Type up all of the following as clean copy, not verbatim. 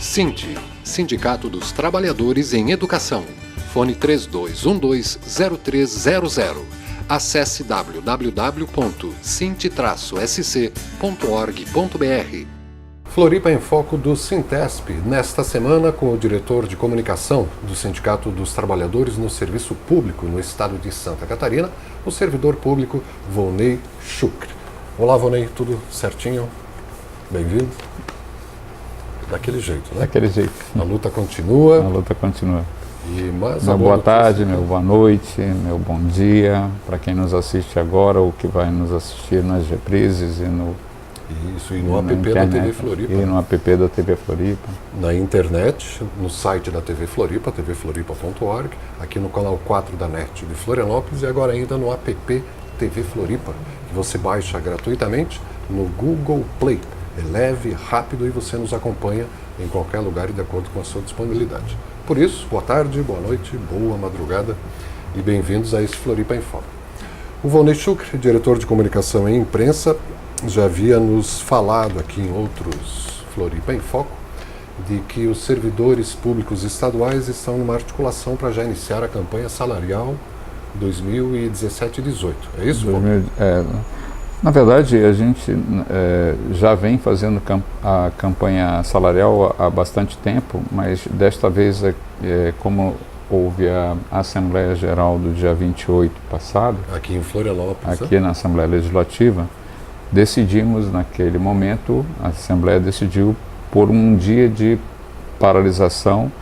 Sinte, Sindicato dos Trabalhadores em Educação. Fone 3212-0300. Acesse www.sinte-sc.org.br. Floripa em Foco do Sintesp, nesta semana com o diretor de comunicação do Sindicato dos Trabalhadores no Serviço Público no estado de Santa Catarina, o servidor público Volney Schucre. Olá, Volney, tudo certinho? Bem-vindo? Daquele jeito, né? Daquele jeito. A luta continua. A luta continua. Meu boa tarde, meu boa noite, meu bom dia, para quem nos assiste agora ou que vai nos assistir nas reprises e no app da TV Floripa. E no app da TV Floripa. Na internet, no site da TV Floripa, tvfloripa.org, aqui no canal 4 da NET de Florianópolis e agora ainda no app TV Floripa, que você baixa gratuitamente no Google Play. É leve, rápido e você nos acompanha em qualquer lugar e de acordo com a sua disponibilidade. Por isso, boa tarde, boa noite, boa madrugada e bem-vindos a esse Floripa em Foco. O Volney Schucre, diretor de comunicação e imprensa, já havia nos falado aqui em outros Floripa em Foco de que os servidores públicos estaduais estão numa articulação para já iniciar a campanha salarial 2017-18. É isso, Volney? Na verdade, a gente já vem fazendo a campanha salarial há bastante tempo, mas desta vez, como houve a Assembleia Geral do dia 28 passado, aqui em Florianópolis, aqui na Assembleia Legislativa, decidimos naquele momento, a Assembleia decidiu por um dia de paralisação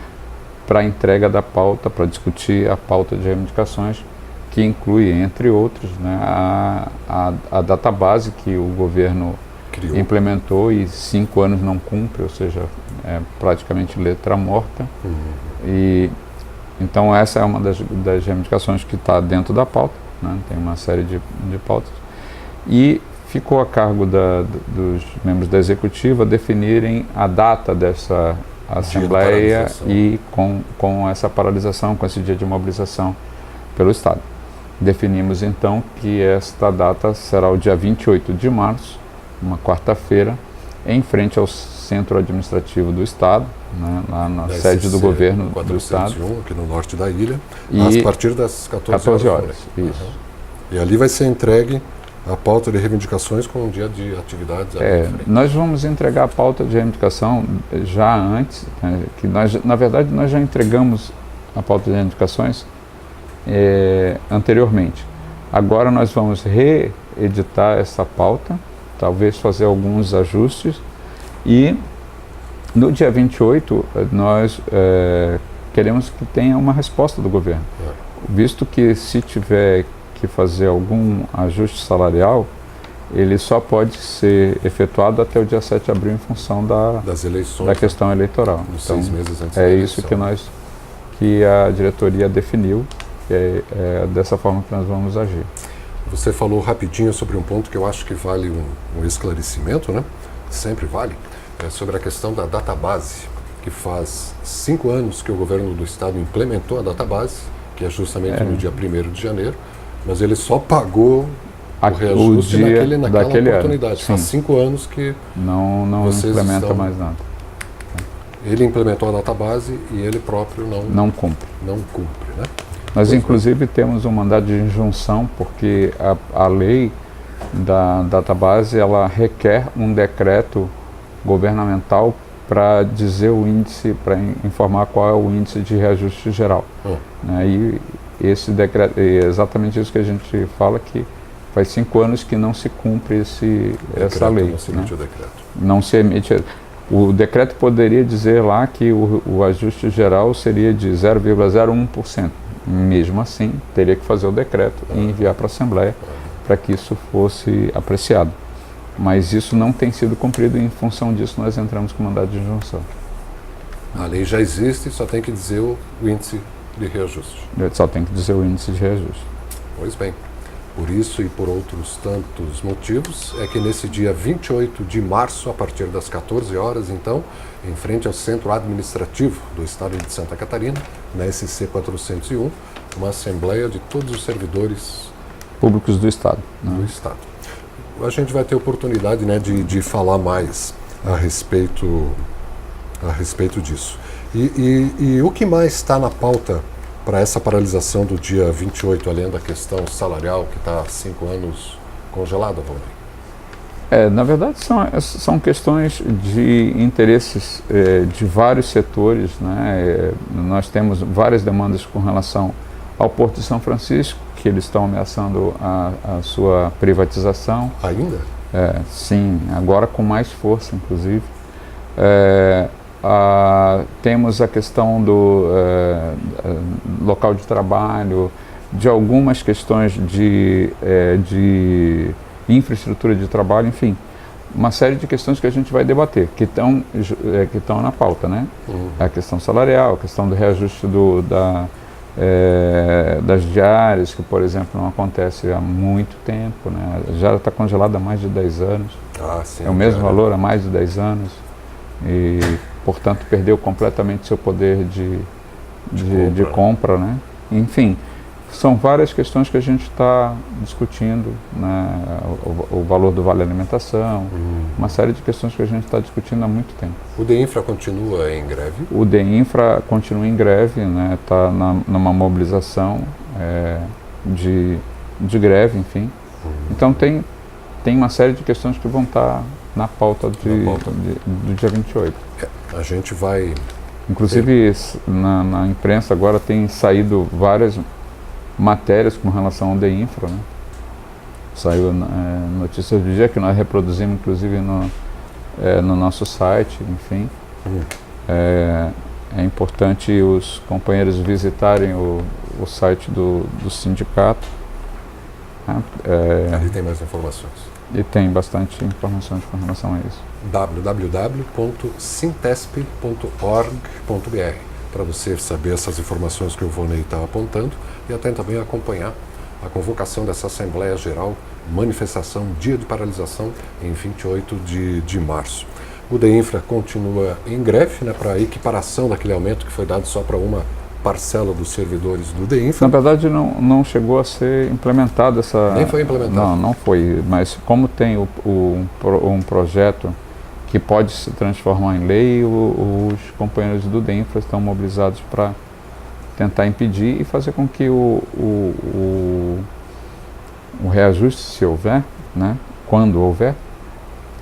para a entrega da pauta, para discutir a pauta de reivindicações, que inclui, entre outros, né, a database que o governo implementou e 5 anos não cumpre, ou seja, é praticamente letra morta. E então essa é uma das reivindicações que está dentro da pauta, né, tem uma série de pautas. E ficou a cargo dos membros da executiva definirem a data dessa assembleia e com essa paralisação, com esse dia de mobilização pelo Estado. Definimos então que esta data será o dia 28 de março, uma quarta-feira, em frente ao Centro Administrativo do Estado, né, lá na sede do governo do Estado. Aqui no norte da ilha, a partir das 14 horas. Isso. E ali vai ser entregue a pauta de reivindicações com um dia de atividades. Nós vamos entregar a pauta de reivindicação já antes, né, que na verdade nós já entregamos a pauta de reivindicações anteriormente. Agora nós vamos reeditar essa pauta, talvez fazer alguns ajustes e no dia 28 nós queremos que tenha uma resposta do governo, visto que se tiver que fazer algum ajuste salarial, ele só pode ser efetuado até o dia 7 de abril em função das eleições, da questão eleitoral. Então, 6 meses antes é isso que a diretoria definiu, e é dessa forma que nós vamos agir. Você falou rapidinho sobre um ponto que eu acho que vale um esclarecimento, né? Sempre vale, sobre a questão da database, que faz 5 anos que o governo do estado implementou a database, que é justamente no dia 1º de janeiro, mas ele só pagou o reajuste naquela oportunidade. Faz 5 anos que não implementa mais nada. Ele implementou a database e ele próprio não cumpre. Não cumpre, né? Nós, inclusive, temos um mandado de injunção, porque a lei da database, ela requer um decreto governamental para dizer o índice, para informar qual é o índice de reajuste geral. E esse decreto, é exatamente isso que a gente fala, que faz 5 anos que não se cumpre essa lei. Não se emite o decreto. Não se emite. O decreto poderia dizer lá que o ajuste geral seria de 0,01%. Mesmo assim, teria que fazer o decreto e enviar para a Assembleia para que isso fosse apreciado. Mas isso não tem sido cumprido e, em função disso, nós entramos com mandado de injunção. A lei já existe, só tem que dizer o índice de reajuste. Só tem que dizer o índice de reajuste. Pois bem, por isso e por outros tantos motivos, é que nesse dia 28 de março, a partir das 14 horas, então, em frente ao Centro Administrativo do Estado de Santa Catarina, na SC 401, uma assembleia de todos os servidores públicos do Estado. Do Estado. A gente vai ter oportunidade, né, de falar mais a respeito a respeito disso. E o que mais está na pauta para essa paralisação do dia 28, além da questão salarial, que está há 5 anos congelada, Valdir? Na verdade, são questões de interesses de vários setores, né? Nós temos várias demandas com relação ao Porto de São Francisco, que eles estão ameaçando a sua privatização. Ainda? Sim, agora com mais força, inclusive. Temos a questão do local de trabalho, de algumas questões de infraestrutura de trabalho, enfim, uma série de questões que a gente vai debater, que estão na pauta, né? A questão salarial, a questão do reajuste das diárias, que, por exemplo, não acontece há muito tempo, né? A diária está congelada há mais de 10 anos. Sim, é o mesmo valor há mais de 10 anos e, portanto, perdeu completamente seu poder de compra, né? Enfim, são várias questões que a gente está discutindo, né? O valor do vale alimentação, uma série de questões que a gente está discutindo há muito tempo. O DEINFRA continua em greve? O DEINFRA continua em greve, né? Está numa mobilização de greve, enfim. Então tem uma série de questões que vão estar na pauta do dia 28. A gente vai... Inclusive, na imprensa agora tem saído várias matérias com relação ao DEINFRA, né? Saiu notícias do dia que nós reproduzimos, inclusive, no nosso site, enfim. É importante os companheiros visitarem o site do sindicato. Né? Ali tem mais informações. E tem bastante informações com relação a isso. www.sintesp.org.br para você saber essas informações que o Volney está apontando e até também acompanhar a convocação dessa Assembleia Geral, manifestação, dia de paralisação em 28 de março. O DEINFRA continua em greve, né, para a equiparação daquele aumento que foi dado só para uma parcela dos servidores do DEINFRA. Na verdade, não chegou a ser implementado essa... Nem foi implementado? Não foi, mas como tem um projeto que pode se transformar em lei, os companheiros do DEINFRA estão mobilizados para tentar impedir e fazer com que o reajuste, se houver, né, quando houver,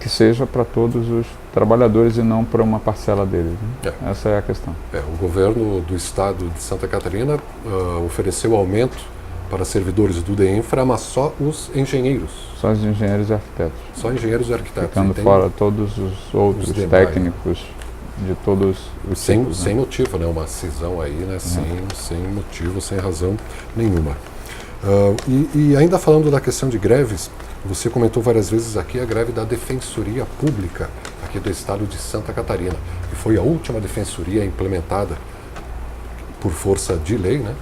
que seja para todos os trabalhadores e não para uma parcela deles. Né? Essa é a questão. O governo do estado de Santa Catarina ofereceu aumento para servidores do DEINFRA, mas só os engenheiros. Só os engenheiros e arquitetos. Só engenheiros e arquitetos. Ficando fora todos os outros técnicos de todos os tipos. Sem motivo, né? Uma cisão aí, né? Sem motivo, sem razão nenhuma. E ainda falando da questão de greves, você comentou várias vezes aqui a greve da Defensoria Pública aqui do estado de Santa Catarina, que foi a última defensoria implementada por força de lei, né?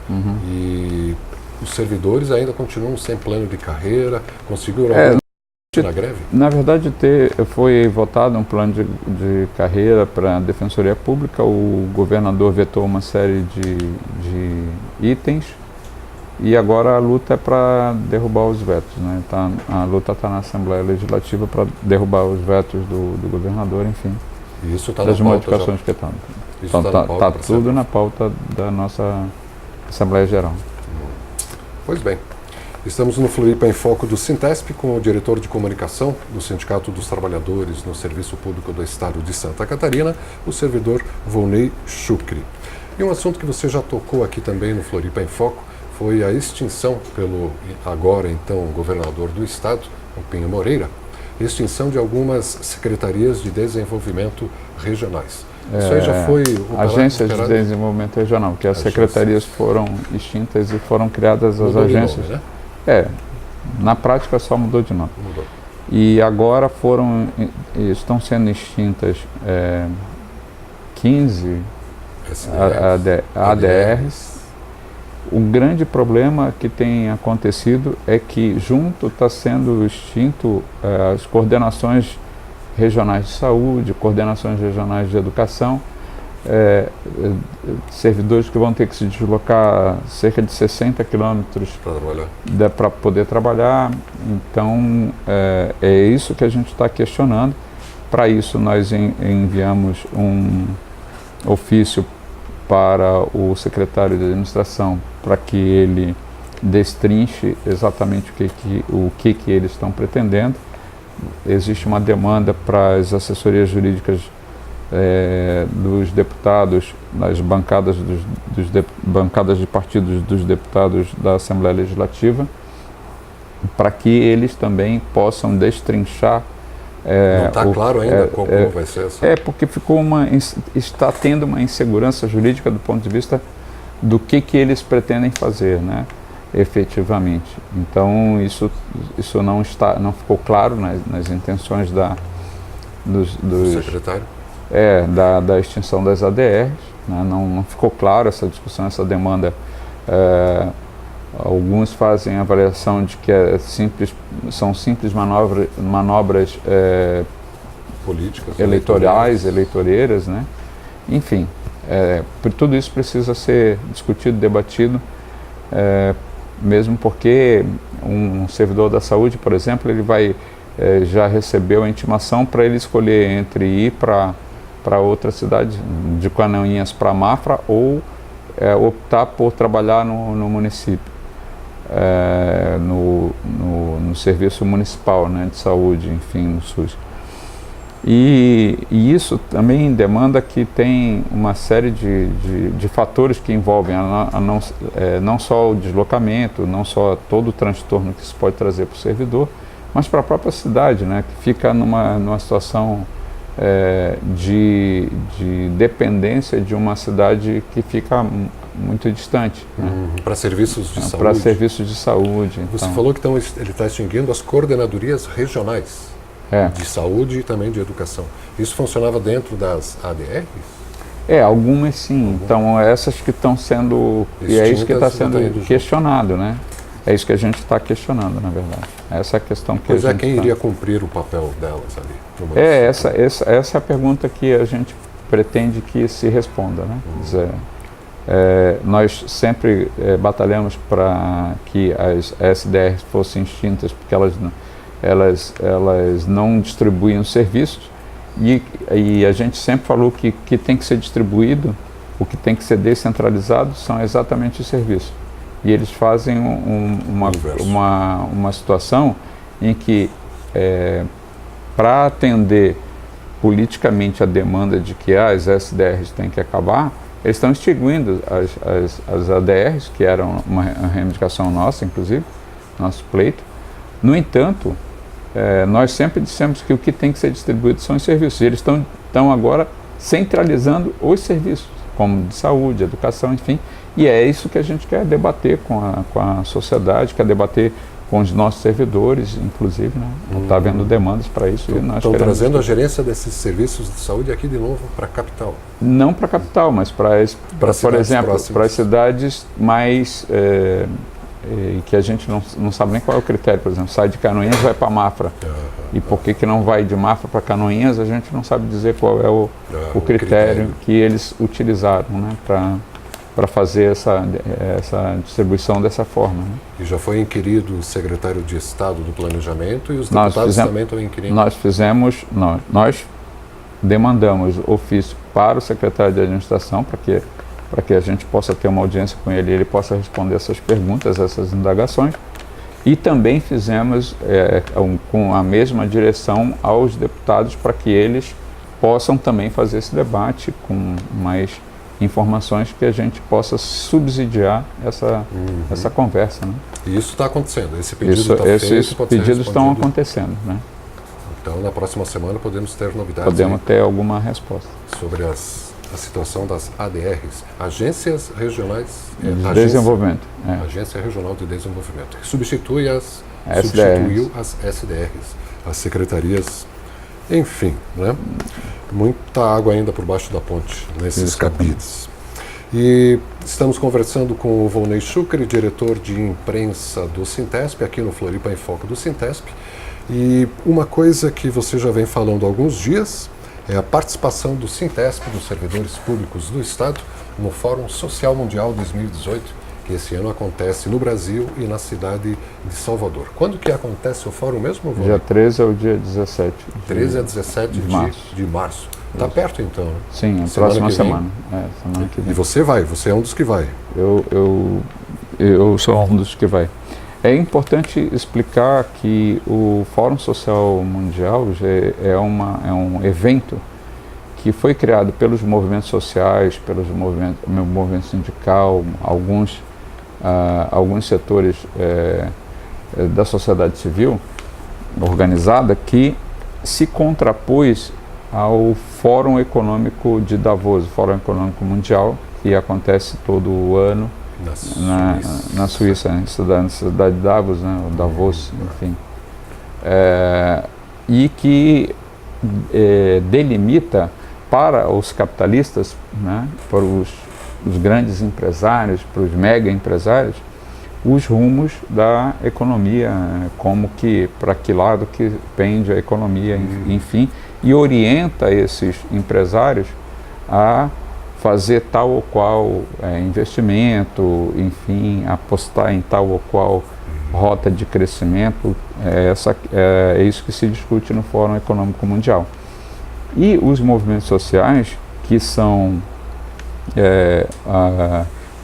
E os servidores ainda continuam sem plano de carreira, conseguiram na greve? Na verdade, foi votado um plano de carreira para a Defensoria Pública, o governador vetou uma série de itens e agora a luta é para derrubar os vetos, né? A luta está na Assembleia Legislativa para derrubar os vetos do governador, enfim, e isso tá das modificações que estão. Está tudo na pauta da nossa Assembleia Geral. Pois bem, estamos no Floripa em Foco do Sintesp com o diretor de comunicação do Sindicato dos Trabalhadores no Serviço Público do Estado de Santa Catarina, o servidor Volney Chucri. E um assunto que você já tocou aqui também no Floripa em Foco foi a extinção pelo agora então governador do Estado, o Pinho Moreira, extinção de algumas secretarias de desenvolvimento regionais. Isso aí já foi... Agências de desenvolvimento regional, que as secretarias foram extintas e foram criadas as agências. Nome, né? Na prática só mudou de nome. Mudou. E agora estão sendo extintas 15 ADRs. O grande problema que tem acontecido é que junto está sendo extinto as coordenações regionais de saúde, coordenações regionais de educação, servidores que vão ter que se deslocar cerca de 60 quilômetros para poder trabalhar. Então, é isso que a gente está questionando. Para isso, nós enviamos um ofício para o secretário de administração, para que ele destrinche exatamente o que eles estão pretendendo. Existe uma demanda para as assessorias jurídicas dos deputados, das bancadas, bancadas de partidos dos deputados da Assembleia Legislativa, para que eles também possam destrinchar. Não está claro ainda como vai ser essa? Porque está tendo uma insegurança jurídica do ponto de vista do que eles pretendem fazer, né, efetivamente. Então isso não ficou claro nas intenções do secretário? Da extinção das ADRs, né, não ficou claro essa discussão, essa demanda. Alguns fazem a avaliação de que são simples manobras políticas, eleitoreiras, né? Enfim, tudo isso precisa ser discutido, debatido, mesmo porque um servidor da saúde, por exemplo, ele já recebeu a intimação para ele escolher entre ir para outra cidade, de Canoinhas para Mafra, ou optar por trabalhar no município. No serviço municipal, né, de saúde, enfim, no SUS. E isso também demanda que tem uma série de fatores que envolvem não só o deslocamento, não só todo o transtorno que isso pode trazer para o servidor, mas para a própria cidade, né, que fica numa situação de dependência de uma cidade que fica muito distante. Né? Para serviços de saúde? Para serviços de saúde. Você falou que ele está extinguindo as coordenadorias regionais de saúde e também de educação. Isso funcionava dentro das ADRs? Algumas sim. Então, essas que estão sendo... E é isso que está sendo questionado, né? É isso que a gente está questionando, na verdade. Essa é a questão que Pois quem iria cumprir o papel delas ali? Essa é a pergunta que a gente pretende que se responda, né? Nós sempre batalhamos para que as SDRs fossem extintas, porque elas não distribuíam serviços, e a gente sempre falou que tem que ser distribuído, o que tem que ser descentralizado são exatamente os serviços. E eles fazem uma situação em que, para atender politicamente a demanda de que as SDRs têm que acabar, eles estão extinguindo as ADRs, que eram uma reivindicação nossa, inclusive, nosso pleito. No entanto, nós sempre dissemos que o que tem que ser distribuído são os serviços. E eles estão agora centralizando os serviços, como de saúde, educação, enfim. E é isso que a gente quer debater com a sociedade, quer debater com os nossos servidores, inclusive, né? Está havendo demandas para isso. Estão trazendo a gerência desses serviços de saúde aqui de novo para a capital? Não para a capital, mas por exemplo, para as cidades mais... que a gente não sabe nem qual é o critério. Por exemplo, sai de Canoinhas e vai para Mafra. E por que não vai de Mafra para Canoinhas, a gente não sabe dizer qual é o critério que eles utilizaram, né, para fazer essa distribuição dessa forma. Né? E já foi inquirido o secretário de Estado do Planejamento e os deputados também estão inquirindo? Nós demandamos ofício para o secretário de Administração para que a gente possa ter uma audiência com ele e ele possa responder essas perguntas, essas indagações. E também fizemos com a mesma direção aos deputados para que eles possam também fazer esse debate com mais informações que a gente possa subsidiar essa conversa. Né? E isso está acontecendo? Esse pedido está feito? Esses pedidos estão acontecendo. Né? Então, na próxima semana podemos ter novidades? Podemos ter alguma resposta. Sobre a situação das ADRs, Agências Regionais de Desenvolvimento. Agência Regional de Desenvolvimento, que substituiu as SDRs, as secretarias, enfim, né? Muita água ainda por baixo da ponte nesses cabides. E estamos conversando com o Volney Schucker, diretor de imprensa do Sintesp, aqui no Floripa em Foco do Sintesp. E uma coisa que você já vem falando há alguns dias é a participação do Sintesp, dos servidores públicos do Estado, no Fórum Social Mundial 2018, que esse ano acontece no Brasil e na cidade de Salvador. Quando que acontece o fórum mesmo, Volney? Dia 13 ao dia 17. 13 a 17 de março. Está perto então, né? Sim, a próxima semana. Semana que vem. E você vai, você é um dos que vai. Eu sou um dos que vai. É importante explicar que o Fórum Social Mundial é um evento que foi criado pelos movimentos sociais, pelos movimento sindical, alguns setores da sociedade civil organizada, que se contrapôs ao Fórum Econômico de Davos, o Fórum Econômico Mundial, que acontece todo o ano na Suíça, na cidade de Davos, né, o Davos, enfim. E que delimita para os capitalistas, né, para os grandes empresários, para os mega empresários, os rumos da economia, como que, para que lado que pende a economia, enfim, e orienta esses empresários a fazer tal ou qual investimento, enfim, apostar em tal ou qual rota de crescimento. É isso que se discute no Fórum Econômico Mundial. E os movimentos sociais, que são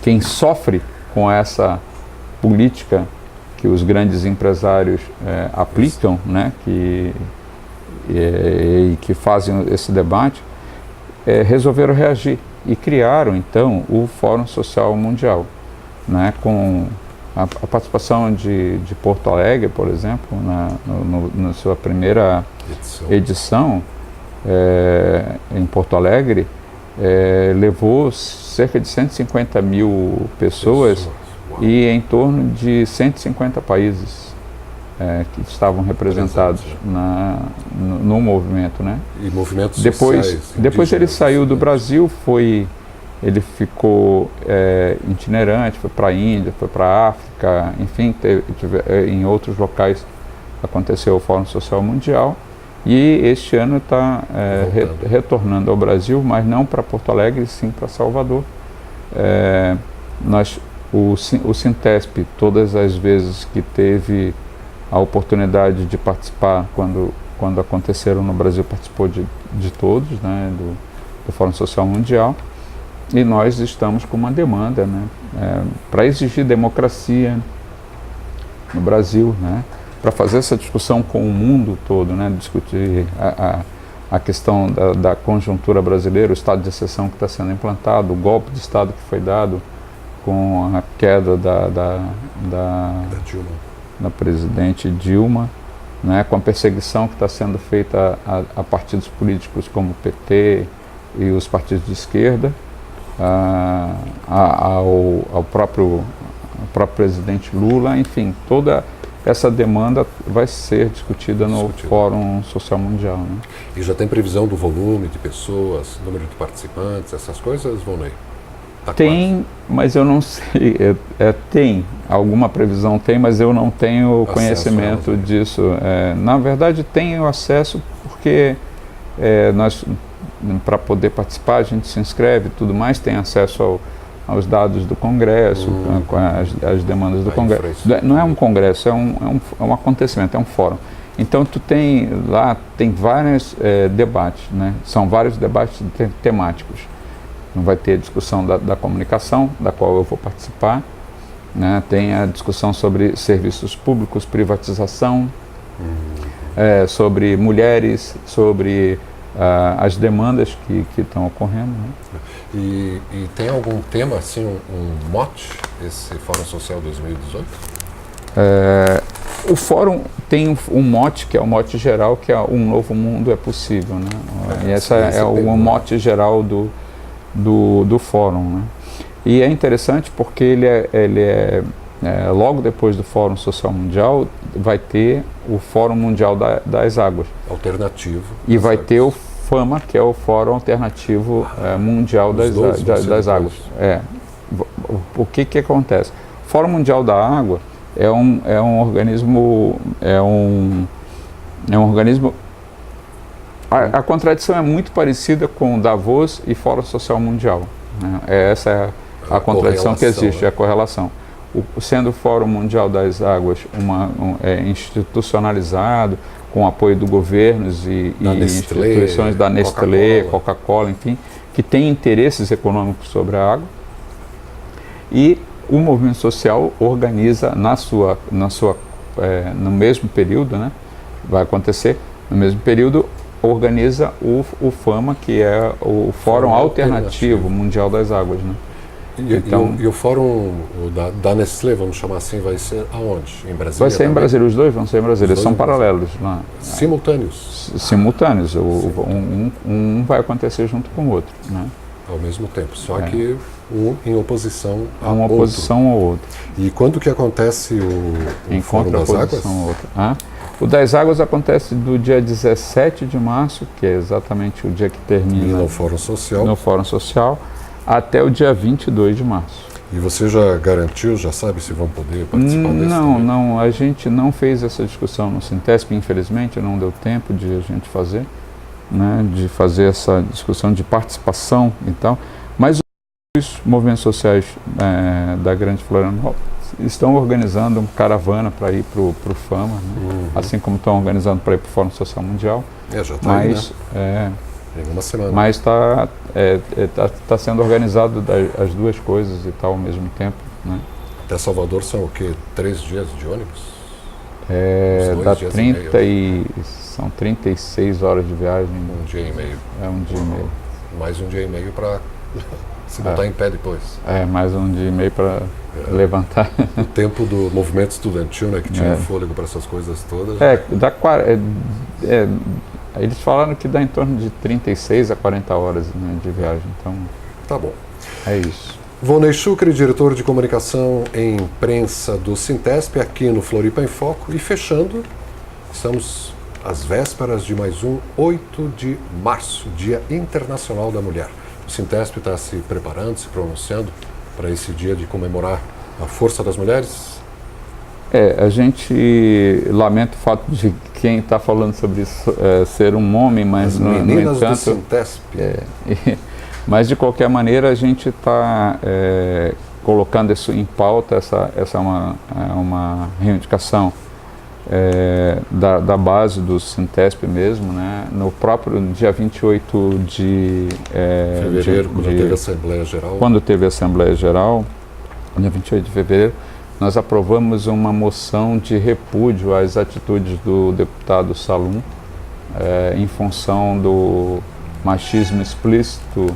quem sofre com essa política que os grandes empresários aplicam, né, e que fazem esse debate, resolveram reagir e criaram então o Fórum Social Mundial, né, com a participação de Porto Alegre, por exemplo, na sua primeira edição em Porto Alegre, levou cerca de 150 mil pessoas e em torno de 150 países que estavam representados no movimento, né? E movimentos sociais. Depois ele saiu do Brasil, ele ficou itinerante, foi para a Índia, foi para a África, enfim, em outros locais aconteceu o Fórum Social Mundial. E este ano está retornando ao Brasil, mas não para Porto Alegre, sim para Salvador. O Sintesp, todas as vezes que teve a oportunidade de participar, quando aconteceram no Brasil, participou de todos, né, do Fórum Social Mundial. E nós estamos com uma demanda, né, para exigir democracia no Brasil, né, para fazer essa discussão com o mundo todo, né, discutir a questão da conjuntura brasileira, o estado de exceção que está sendo implantado, o golpe de Estado que foi dado com a queda da presidente Dilma, né, com a perseguição que está sendo feita a partidos políticos como o PT e os partidos de esquerda, ao próprio presidente Lula, enfim, toda essa demanda vai ser discutida no Fórum Social Mundial, né? E já tem previsão do volume de pessoas, número de participantes, essas coisas, Volney? Tem, mas eu não sei. Tem alguma previsão, mas eu não tenho conhecimento disso. Na verdade, tenho acesso porque nós, para poder participar, a gente se inscreve e tudo mais, tem acesso aos dados do Congresso, com as demandas do Congresso. Não é um Congresso, é um acontecimento, é um fórum. Então, tem vários debates, né? São vários debates temáticos. Vai ter a discussão da comunicação, da qual eu vou participar, né? Tem a discussão sobre serviços públicos, privatização, sobre mulheres, sobre as demandas que estão ocorrendo, né? E tem algum tema, assim, um mote, esse Fórum Social 2018? O Fórum tem um mote, que é o mote geral, que é um novo mundo é possível, né? E esse é o mote geral do Fórum, né? E é interessante porque ele é logo depois do Fórum Social Mundial, vai ter o Fórum Mundial das Águas. Alternativo. E vai ter o FAMA, que é o Fórum Alternativo Mundial das Águas. O que acontece? O Fórum Mundial da Água é um organismo... A contradição é muito parecida com Davos e Fórum Social Mundial, né? Essa a contradição que existe, a correlação. Sendo o Fórum Mundial das Águas institucionalizado, com o apoio do governos e instituições da Nestlé, Coca-Cola, enfim, que tem interesses econômicos sobre a água, e o movimento social organiza no mesmo período, né, vai acontecer, no mesmo período, organiza o FAMA, que é o Fórum Alternativo Mundial das Águas, né? E o fórum da Nestlé, vamos chamar assim, vai ser aonde? Em Brasília? Vai ser em Brasília, os dois vão ser em Brasília, são paralelos lá. Simultâneos? Simultâneos, um vai acontecer junto com o outro, né? Ao mesmo tempo, só que um em oposição a uma outro. Oposição ao outro. E quando que acontece o Fórum das Águas? O das Águas acontece do dia 17 de março, que é exatamente o dia que termina no Fórum Social. No Fórum Social, até o dia 22 de março. E você já garantiu, já sabe se vão poder participar desse também? Não, a gente não fez essa discussão no Sintesp, infelizmente, não deu tempo de a gente fazer, né, de fazer essa discussão de participação e tal, mas os movimentos sociais da Grande Florianópolis estão organizando uma caravana para ir para o FAMA, né, assim como estão organizando para ir para o Fórum Social Mundial. Já está aí, né? Em uma semana. Mas está sendo organizado as duas coisas e tal ao mesmo tempo, né? Até Salvador são o quê? 3 dias de ônibus? Dá 30 são 36 horas de viagem. Um dia e meio. Um dia e meio. Mais um dia e meio para se botar em pé depois. Mais um dia e meio para levantar. O tempo do movimento estudantil, né, que tinha fôlego para essas coisas todas. Eles falaram que dá em torno de 36 a 40 horas, né, de viagem, então... Tá bom. É isso. Volney Chucre, diretor de comunicação e imprensa do Sintesp, aqui no Floripa em Foco. E fechando, estamos às vésperas de mais um 8 de março, Dia Internacional da Mulher. O Sintesp está se preparando, se pronunciando para esse dia de comemorar a força das mulheres? A gente lamenta o fato de quem está falando sobre isso ser um homem, mas no entanto... do Sintesp. Mas de qualquer maneira a gente está colocando isso em pauta, essa é uma reivindicação da base do Sintesp mesmo, né? No próprio dia 28 de fevereiro, quando teve a Assembleia Geral. Quando teve a Assembleia Geral, dia 28 de fevereiro, nós aprovamos uma moção de repúdio às atitudes do deputado Salum, em função do machismo explícito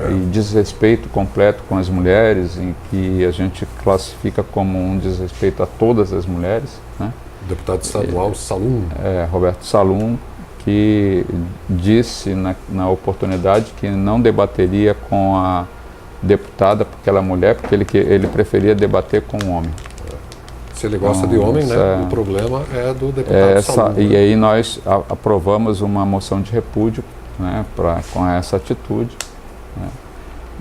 e desrespeito completo com as mulheres, em que a gente classifica como um desrespeito a todas as mulheres, né? O deputado estadual Salum. Roberto Salum, que disse na oportunidade que não debateria com a deputada porque ela é mulher, porque ele preferia debater com um homem. Se ele gosta de homem, né? O problema é do deputado Salum. E aí nós aprovamos uma moção de repúdio, né, com essa atitude, né?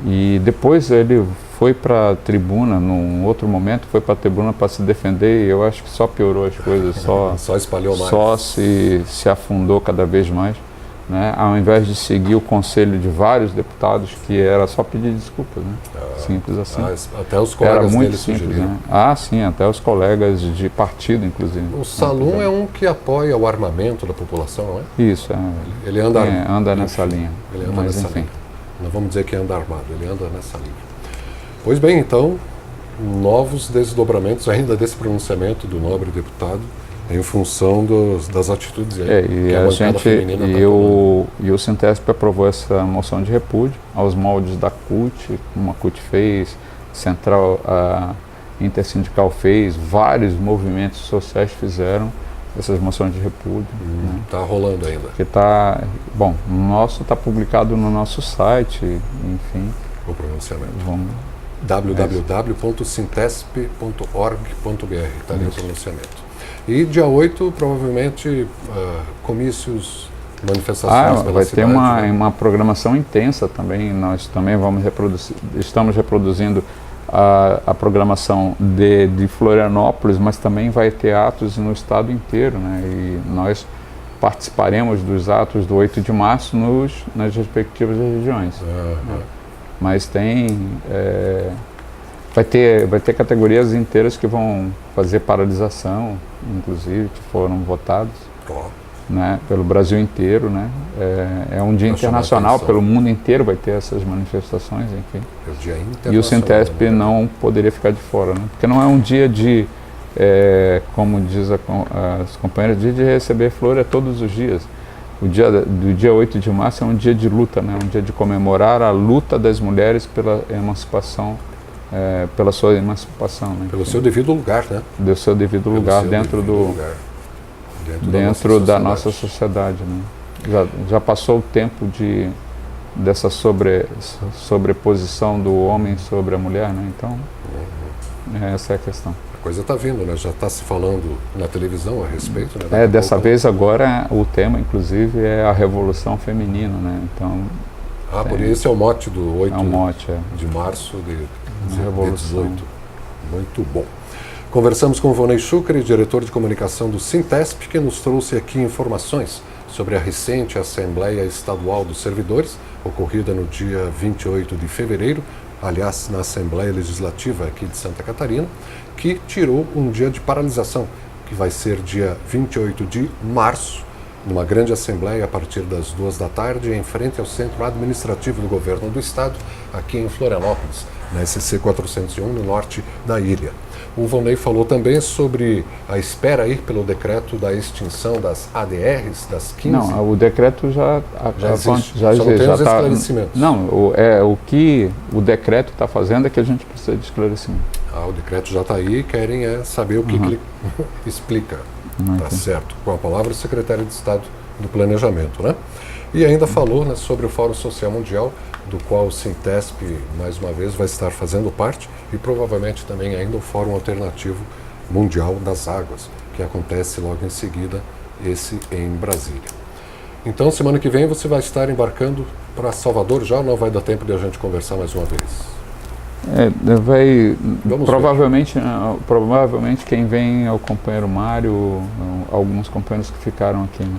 E depois ele foi para a tribuna, num outro momento, foi para a tribuna para se defender, e eu acho que só piorou as coisas, só espalhou mais. Só se afundou cada vez mais, né? Ao invés de seguir o conselho de vários deputados, que era só pedir desculpas, né? Simples assim. Até os colegas era muito dele simples, sugeriram. né? Sim, até os colegas de partido, inclusive. O Salum é um que apoia o armamento da população, não é? Isso, ele anda nessa linha. Ele anda nessa linha. Não vamos dizer que anda armado, ele anda nessa linha. Pois bem, então, novos desdobramentos ainda desse pronunciamento do nobre deputado em função das atitudes que a bancada feminina está tomando. E o Sintesp aprovou essa moção de repúdio aos moldes da CUT, como a CUT fez, a Intersindical fez, vários movimentos sociais fizeram essas moções de repúdio. Está rolando ainda. Que bom, o nosso está publicado no nosso site, enfim. O pronunciamento. www.sintesp.org.br, está ali o pronunciamento. E dia 8, provavelmente, comícios, manifestações pela vai cidade. Ter uma programação intensa também. Nós também estamos reproduzindo a programação de Florianópolis, mas também vai ter atos no estado inteiro, né? E nós participaremos dos atos do 8 de março nas respectivas regiões. Mas vai ter categorias inteiras que vão fazer paralisação, inclusive, que foram votados, né, pelo Brasil inteiro, né? É um dia internacional, pelo mundo inteiro vai ter essas manifestações, enfim. É o dia internacional. E o Sintesp não poderia ficar de fora, né? Porque não é um dia de, como diz as companheiras, dia de receber flor é todos os dias. O dia do dia 8 de março é um dia de luta, né? Um dia de comemorar a luta das mulheres pela emancipação, pela sua emancipação, né? Pelo seu devido lugar, né? Do seu devido lugar dentro da nossa sociedade, né? Já passou o tempo dessa sobreposição do homem sobre a mulher, né? Então, essa é a questão. A coisa está vindo, né? Já está se falando na televisão a respeito, né? Dessa vez agora o tema, inclusive, é a revolução feminina, né? Então, por isso é o mote do 8 de março de 2018. Muito bom. Conversamos com o Vonei Chucre, diretor de comunicação do Sintesp, que nos trouxe aqui informações sobre a recente Assembleia Estadual dos Servidores, ocorrida no dia 28 de fevereiro, aliás, na Assembleia Legislativa aqui de Santa Catarina, que tirou um dia de paralisação, que vai ser dia 28 de março, numa grande assembleia a partir das 2 da tarde, em frente ao Centro Administrativo do Governo do Estado, aqui em Florianópolis, na SC 401, no norte da ilha. O Vonei falou também sobre a espera aí pelo decreto da extinção das ADRs, das 15. Não, o decreto já existe. Só não tem os esclarecimentos. Não, o que o decreto está fazendo é que a gente precisa de esclarecimento. O decreto já está aí e querem saber o que ele explica. Tá certo. Com a palavra o secretário de Estado do Planejamento, né? E ainda falou, né, sobre o Fórum Social Mundial, do qual o Sintesp, mais uma vez, vai estar fazendo parte, e provavelmente também ainda o Fórum Alternativo Mundial das Águas, que acontece logo em seguida, esse em Brasília. Então, semana que vem você vai estar embarcando para Salvador já, ou não vai dar tempo de a gente conversar mais uma vez? Provavelmente quem vem é o companheiro Mário, alguns companheiros que ficaram aqui, né?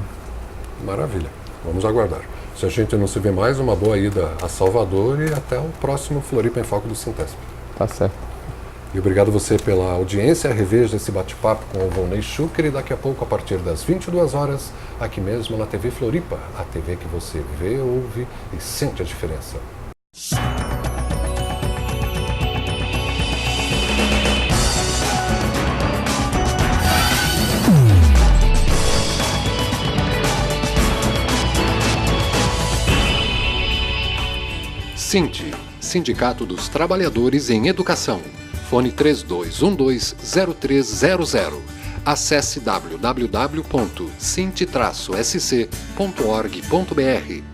Maravilha, vamos aguardar. Se a gente não se vê mais, uma boa ida a Salvador e até o próximo Floripa em Foco do Sintesp. Tá certo. E obrigado você pela audiência. Reveja esse bate-papo com o Vonei Chucre daqui a pouco, a partir das 22 horas, aqui mesmo na TV Floripa, a TV que você vê, ouve e sente a diferença. SINT, Sindicato dos Trabalhadores em Educação. Fone 3212-0300. Acesse www.sint-sc.org.br.